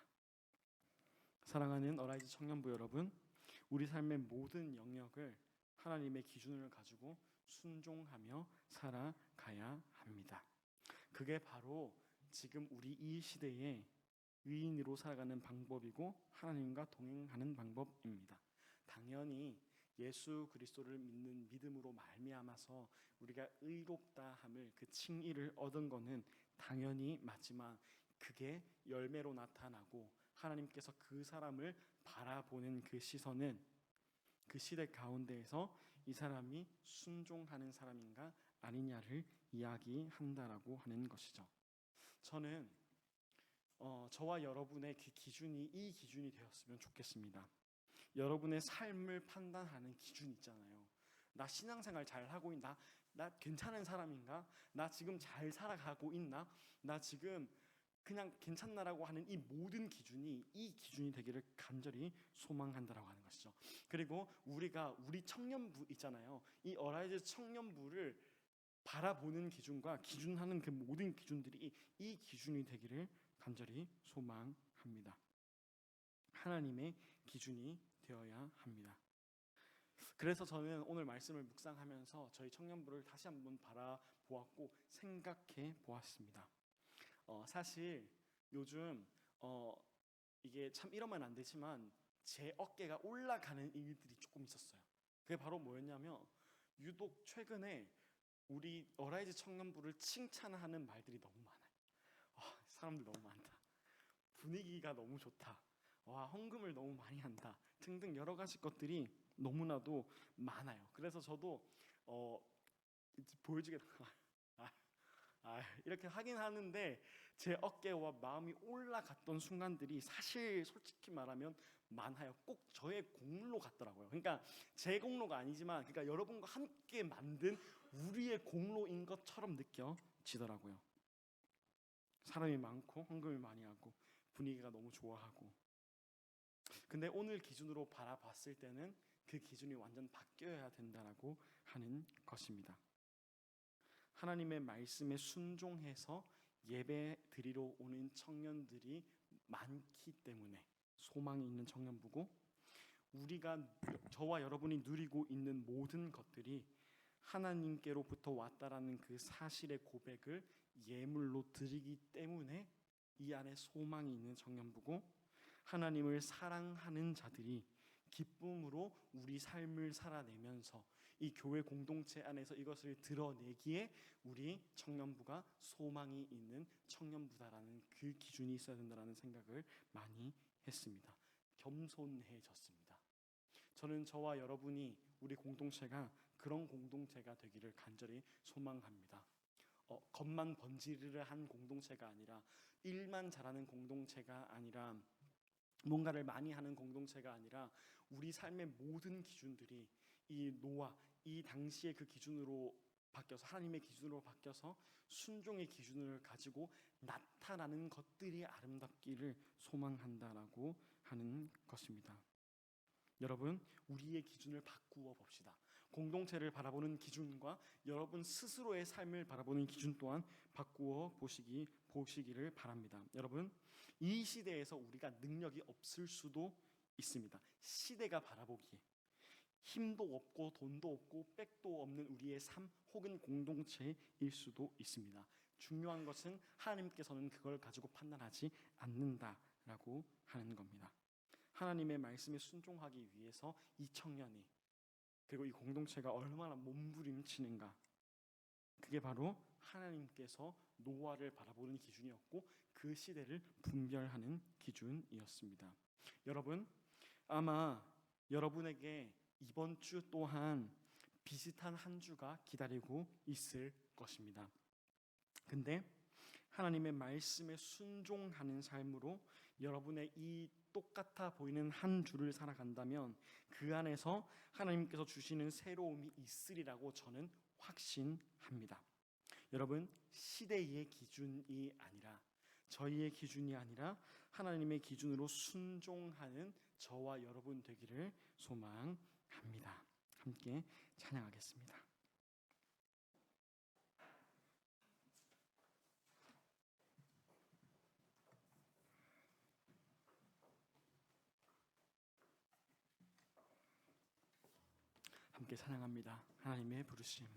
S4: 사랑하는 어라이즈 청년부 여러분, 우리 삶의 모든 영역을 하나님의 기준을 가지고 순종하며 살아가야 합니다. 그게 바로 지금 우리 이 시대에 의인으로 살아가는 방법이고 하나님과 동행하는 방법입니다. 당연히 예수 그리스도를 믿는 믿음으로 말미암아서 우리가 의롭다 함을 그 칭의를 얻은 것은 당연히 맞지만 그게 열매로 나타나고 하나님께서 그 사람을 바라보는 그 시선은 그 시대 가운데에서 이 사람이 순종하는 사람인가 아니냐를 이야기한다라고 하는 것이죠. 저는 저와 여러분의 그 기준이 이 기준이 되었으면 좋겠습니다. 여러분의 삶을 판단하는 기준 있잖아요. 나 신앙생활 잘 하고 있나? 나 괜찮은 사람인가? 나 지금 잘 살아가고 있나? 나 지금 그냥 괜찮나라고 하는 이 모든 기준이 이 기준이 되기를 간절히 소망한다라고 하는 것이죠. 그리고 우리가 우리 청년부 있잖아요. 이 어라이즈 청년부를 바라보는 기준과 기준하는 그 모든 기준들이 이 기준이 되기를 간절히 소망합니다. 하나님의 기준이 되어야 합니다. 그래서 저는 오늘 말씀을 묵상하면서 저희 청년부를 다시 한번 바라보았고 생각해 보았습니다. 사실 요즘 이게 참 이러면 안 되지만 제 어깨가 올라가는 일들이 조금 있었어요. 그게 바로 뭐였냐면 유독 최근에 우리 어라이즈 청년부를 칭찬하는 말들이 너무 많아요. 사람들 너무 많다. 분위기가 너무 좋다. 헌금을 너무 많이 한다. 등등 여러 가지 것들이 너무나도 많아요. 그래서 저도 이제 보여주겠다. 이렇게 하긴 하는데 제 어깨와 마음이 올라갔던 순간들이 사실 솔직히 말하면 많아요. 꼭 저의 공로 같더라고요. 그러니까 제 공로가 아니지만 그러니까 여러분과 함께 만든 우리의 공로인 것처럼 느껴지더라고요. 사람이 많고 헌금을 많이 하고 분위기가 너무 좋아하고. 근데 오늘 기준으로 바라봤을 때는 그 기준이 완전 바뀌어야 된다라고 하는 것입니다. 하나님의 말씀에 순종해서 예배 드리러 오는 청년들이 많기 때문에 소망이 있는 청년부고, 우리가 저와 여러분이 누리고 있는 모든 것들이 하나님께로부터 왔다라는 그 사실의 고백을 예물로 드리기 때문에 이 안에 소망이 있는 청년부고, 하나님을 사랑하는 자들이 기쁨으로 우리 삶을 살아내면서 이 교회 공동체 안에서 이것을 드러내기에 우리 청년부가 소망이 있는 청년부다라는 그 기준이 있어야 된다는 생각을 많이 했습니다. 겸손해졌습니다. 저는 저와 여러분이 우리 공동체가 그런 공동체가 되기를 간절히 소망합니다. 겉만 번지르르한 공동체가 아니라, 일만 잘하는 공동체가 아니라, 뭔가를 많이 하는 공동체가 아니라, 우리 삶의 모든 기준들이 이 노아, 이 당시의 그 기준으로 바뀌어서 하나님의 기준으로 바뀌어서 순종의 기준을 가지고 나타나는 것들이 아름답기를 소망한다라고 하는 것입니다. 여러분, 우리의 기준을 바꾸어 봅시다. 공동체를 바라보는 기준과 여러분 스스로의 삶을 바라보는 기준 또한 바꾸어 보시기를 바랍니다. 여러분, 이 시대에서 우리가 능력이 없을 수도 있습니다. 시대가 바라보기에 힘도 없고 돈도 없고 백도 없는 우리의 삶 혹은 공동체일 수도 있습니다. 중요한 것은 하나님께서는 그걸 가지고 판단하지 않는다라고 하는 겁니다. 하나님의 말씀에 순종하기 위해서 이 청년이, 그리고 이 공동체가 얼마나 몸부림치는가, 그게 바로 하나님께서 노아를 바라보는 기준이었고 그 시대를 분별하는 기준이었습니다. 여러분, 아마 여러분에게 이번 주 또한 비슷한 한 주가 기다리고 있을 것입니다. 근데 하나님의 말씀에 순종하는 삶으로 여러분의 이 똑같아 보이는 한 주를 살아간다면 그 안에서 하나님께서 주시는 새로움이 있으리라고 저는 확신합니다. 여러분, 시대의 기준이 아니라, 저희의 기준이 아니라 하나님의 기준으로 순종하는 저와 여러분 되기를 소망합니다. 함께 찬양하겠습니다. 함께 찬양합니다. 하나님의 부르심.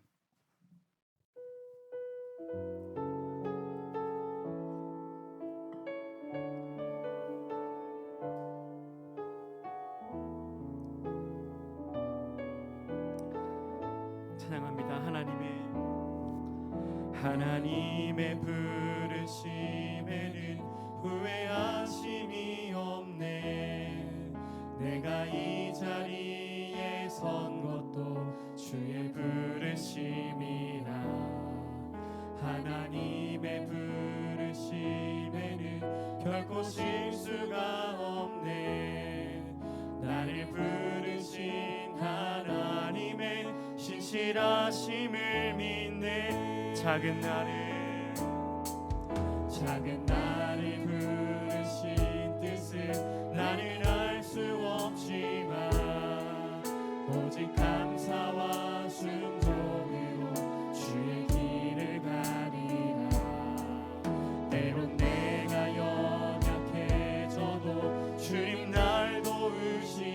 S4: 찬양합니다. 하나님의 부르심에는 후회하심이 없네. 내가 이 자리에 선 것도 주의 부르심이라. 하나님의 부르심에는 결코 실수가 없네. 나를 부르신 하나님의 신실하심을 믿네. 작은 나를 부르신 뜻을 나는 알 수 없지만 오직 감사와 순종으로 주의 길을 가리라. 때론 내가 연약해져도 주님 날 도우시니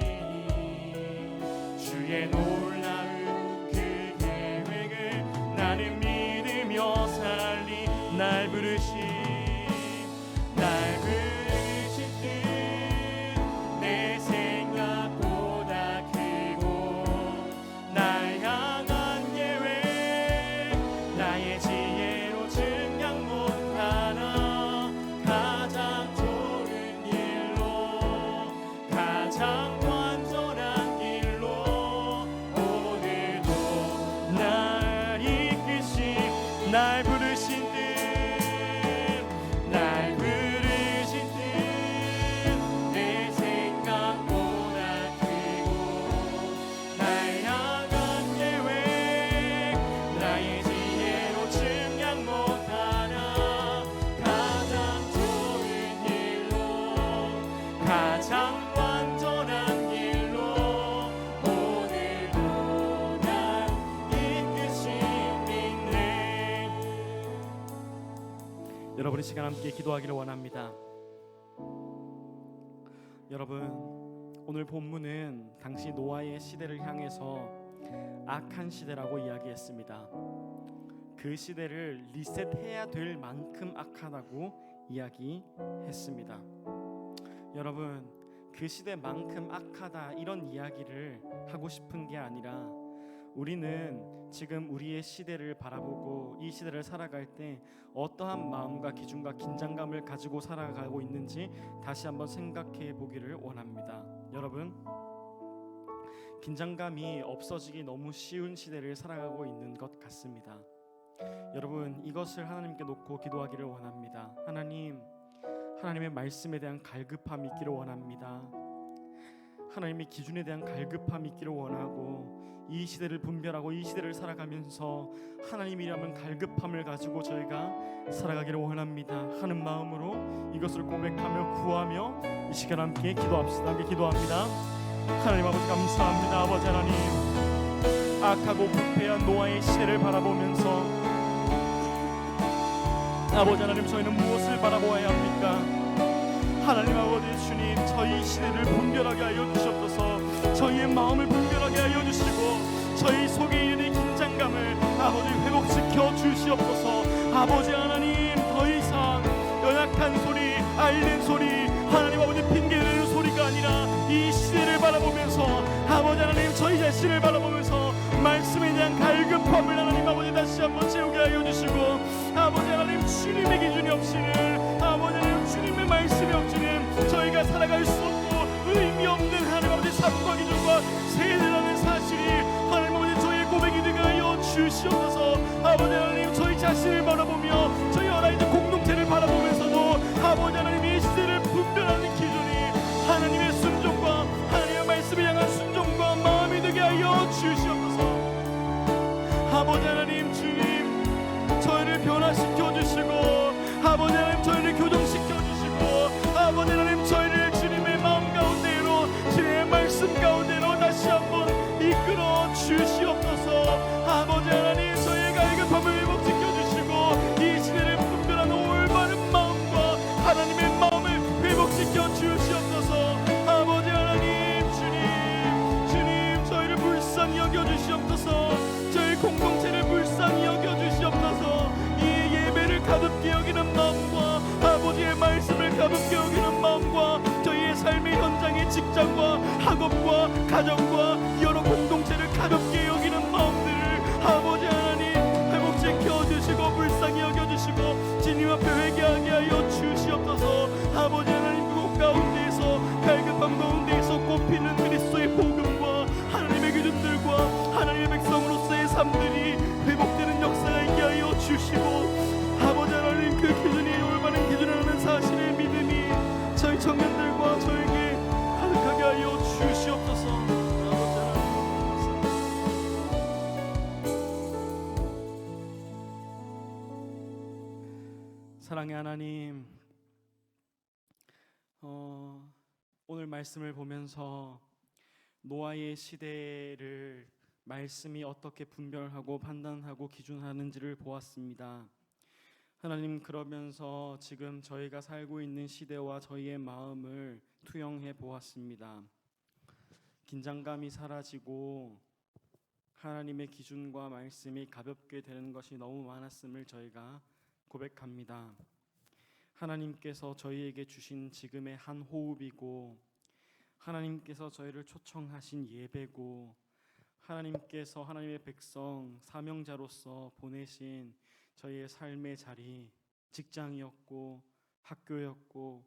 S4: 주의 놀라운 그 계획을 나는 믿으며 살리. 날 부르신 뜻 내 생각보다 크고 날 향한 계획 가장 완전한 길로 오늘도 날 이끄시네. 여러분 이 시간 함께 기도하기를 원합니다. 여러분, 오늘 본문은 당시 노아의 시대를 향해서 악한 시대라고 이야기했습니다. 그 시대를 리셋해야 될 만큼 악하다고 이야기했습니다. 여러분, 그 시대만큼 악하다 이런 이야기를 하고 싶은 게 아니라 우리는 지금 우리의 시대를 바라보고 이 시대를 살아갈 때 어떠한 마음과 기준과 긴장감을 가지고 살아가고 있는지 다시 한번 생각해 보기를 원합니다. 여러분, 긴장감이 없어지기 너무 쉬운 시대를 살아가고 있는 것 같습니다. 여러분, 이것을 하나님께 놓고 기도하기를 원합니다. 하나님, 하나님의 말씀에 대한 갈급함이 있기를 원합니다. 하나님의 기준에 대한 갈급함이 있기를 원하고 이 시대를 분별하고 이 시대를 살아가면서 하나님이라면 갈급함을 가지고 저희가 살아가기를 원합니다 하는 마음으로 이것을 고백하며 구하며 이 시간 함께 기도합시다. 함께 기도합니다. 하나님 아버지 감사합니다. 아버지 하나님, 악하고 부패한 노아의 시대를 바라보면서 아버지 하나님, 저희는 무엇을 바라보아야 합니까? 하나님 아버지 주님, 저희 시대를 분별하게 하여 주시옵소서. 저희의 마음을 분별하게 하여 주시고 저희 속에 있는 긴장감을 아버지 회복시켜 주시옵소서. 아버지 하나님, 더 이상 연약한 소리, 앓는 소리, 하나님 아버지 핑계대는 소리가 아니라 이 시대를 바라보면서 아버지 하나님, 저희 자신을 바라보면서 말씀에 대한 갈급함을 하나님 아버지 다시 한번 채우게 하여 주시고 아버지 하나님, 주님의 기준이 없이는 아버지 하나님, 주님의 말씀이 없이는 저희가 살아갈 수 없고 의미 없는 하나님 아버지 삶과 기준과 세대라는 사실이 하나님 아버지 저희의 고백이 되게 하여 주시옵소서. 아버지 하나님, 저희 자신을 바라보며 저희 어라이드 공동체를 바라보면서도 아버지 하나님, 이 시대를 분별하는 기준이 하나님의 순종과 하나님의 말씀을 향한 순종과 마음이 되게 하여 주시옵소서. 아버지 하나님, 주님, 저희를 변화시켜 주시고 아버지 하나님, 저희를 교정시켜 주시고 아버지 하나님, 저희를 주님의 마음 가운데로 주님의 말씀 가운데로 다시 한번 이끌어 주시옵소서. 아버지 하나님, 저희의 갈급함을 회복시켜 주시고 이 시대를 분별하는 올바른 마음과 하나님의 마음을 회복시켜 주시옵소서. 아버지 하나님, 주님, 저희를 불쌍히 여겨 주시옵소서. 저희 공동체를 불쌍히 여겨 주시옵소서. 이 예배를 가볍게 여기는 마음과 아버지의 말씀을 가볍게 여기는 마음과 저희의 삶의 현장의 직장과 학업과 가정과 여러 공동체를 가볍게 여기는 마음들을 아버지 하나님 회복시켜 주시고 불쌍히 여겨 주시고 주님 앞에 회개하게 하여 주시옵소서. 아버지 하나님, 그곳 가운데에서 갈급함 가운데에서 꽃피는 그리스도의 복음과 하나님의 기준들과 하나님의 백성으로서의 삶들이 회복되는 역사가 있게 하여 주시고 아버지 하나님, 그 기준이 올바른 기준이라는 사실의 믿음이 저희 청년들과 저에게 가득하게 하여 주시옵소서. 아버지 하나님, 사랑의 하나님, 오늘 말씀을 보면서 노아의 시대를 말씀이 어떻게 분별하고 판단하고 기준하는지를 보았습니다. 하나님, 그러면서 지금 저희가 살고 있는 시대와 저희의 마음을 투영해 보았습니다. 긴장감이 사라지고 하나님의 기준과 말씀이 가볍게 되는 것이 너무 많았음을 저희가 고백합니다. 하나님께서 저희에게 주신 지금의 한 호흡이고 하나님께서 저희를 초청하신 예배고 하나님께서 하나님의 백성 사명자로서 보내신 저희의 삶의 자리, 직장이었고 학교였고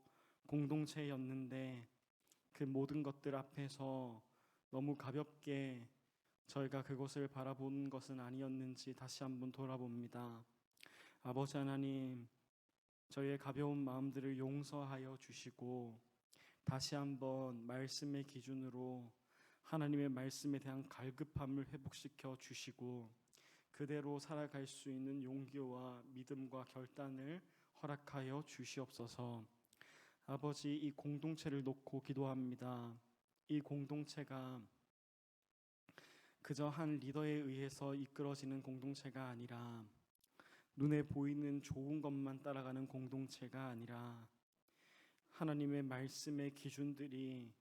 S4: 공동체였는데 그 모든 것들 앞에서 너무 가볍게 저희가 그것을 바라본 것은 아니었는지 다시 한번 돌아봅니다. 아버지 하나님, 저희의 가벼운 마음들을 용서하여 주시고 다시 한번 말씀의 기준으로 하나님의 말씀에 대한 갈급함을 회복시켜 주시고 그대로 살아갈 수 있는 용기와 믿음과 결단을 허락하여 주시옵소서. 아버지, 이 공동체를 놓고 기도합니다. 이 공동체가 그저 한 리더에 의해서 이끌어지는 공동체가 아니라 눈에 보이는 좋은 것만 따라가는 공동체가 아니라 하나님의 말씀의 기준들이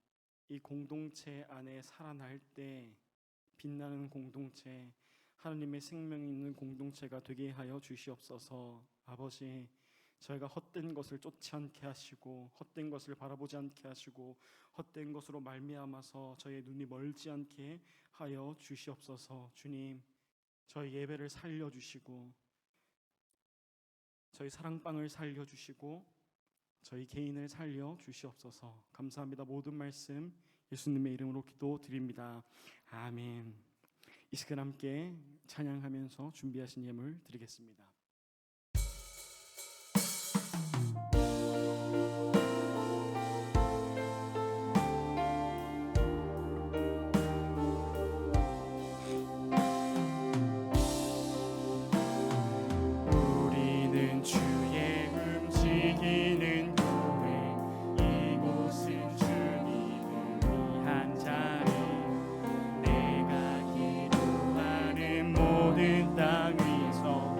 S4: 이 공동체 안에 살아날 때 빛나는 공동체, 하나님의 생명이 있는 공동체가 되게 하여 주시옵소서. 아버지, 저희가 헛된 것을 쫓지 않게 하시고 헛된 것을 바라보지 않게 하시고 헛된 것으로 말미암아서 저희의 눈이 멀지 않게 하여 주시옵소서. 주님, 저희 예배를 살려주시고 저희 사랑방을 살려주시고 저희 개인을 살려주시옵소서. 감사합니다. 모든 말씀 예수님의 이름으로 기도드립니다. 아멘. 이 시간 함께 찬양하면서 준비하신 예물 드리겠습니다. 우리는 주의 움직이는 교회, 이곳은 주님을 위한 자리, 내가 기도하는 모든 땅 위에서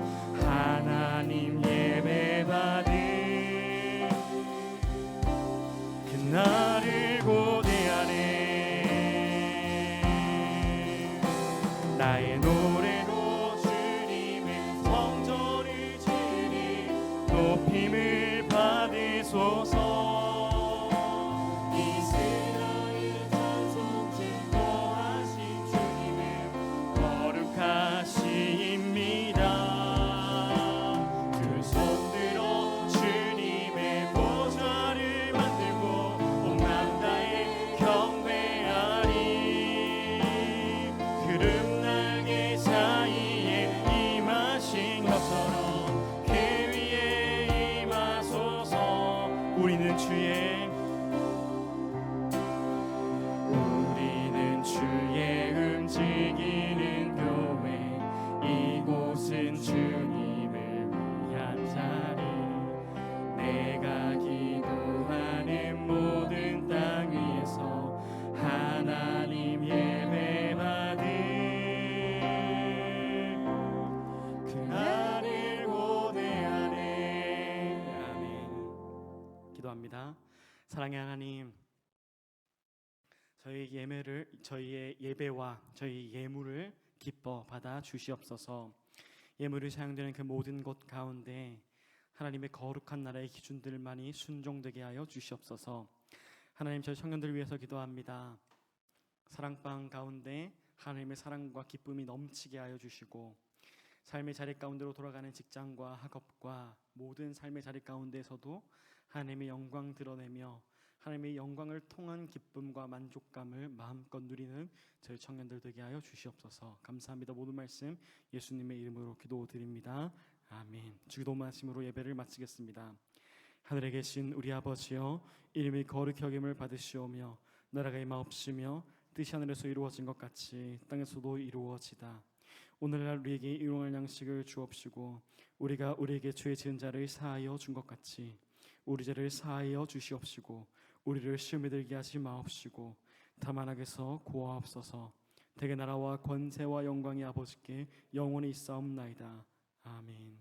S4: 하나님 예배받은 그날을 고대하네. 나의 노래로 주님의 성전을 지으니 높임을 받으소서. 이 세상을 찬송 증거하신 주님은 거룩하시입니다. 두 손 들어 주님의 보좌를 만들고 온 맘 다해 경배하리. 구름 날개 사이에 임하신 것처럼 그 위에 임하소서. 우리는 주의 움직이는 교회, 이곳은 주님을 위한 자리, 내가 기도하는 모든 땅 위에서 하나님 예배받은 그날을 고대하네. 아멘. 기도합니다. 사랑의 하나님, 저희의 예배와 저희 예물을 기뻐 받아 주시옵소서. 예물이 사용되는 그 모든 곳 가운데 하나님의 거룩한 나라의 기준들만이 순종되게 하여 주시옵소서. 하나님, 저희 청년들을 위해서 기도합니다. 사랑방 가운데 하나님의 사랑과 기쁨이 넘치게 하여 주시고, 삶의 자리 가운데로 돌아가는 직장과 학업과 모든 삶의 자리 가운데서도 하나님의 영광 드러내며 하나님의 영광을 통한 기쁨과 만족감을 마음껏 누리는 저희 청년들 되게 하여 주시옵소서. 감사합니다. 모든 말씀 예수님의 이름으로 기도드립니다. 아멘. 주기도 말씀으로 예배를 마치겠습니다. 하늘에 계신 우리 아버지여, 이름이 거룩히 여김을 받으시오며 나라가 임하옵시며 뜻이 하늘에서 이루어진 것 같이 땅에서도 이루어지다. 오늘날 우리에게 일용할 양식을 주옵시고, 우리가 우리에게 죄 지은 자를 사하여 준 것 같이 우리 죄를 사하여 주시옵시고, 우리를 시험에 들게 하지 마옵시고 다만 악에서 구하옵소서. 대개 나라와 권세와 영광이 아버지께 영원히 있사옵나이다. 아멘.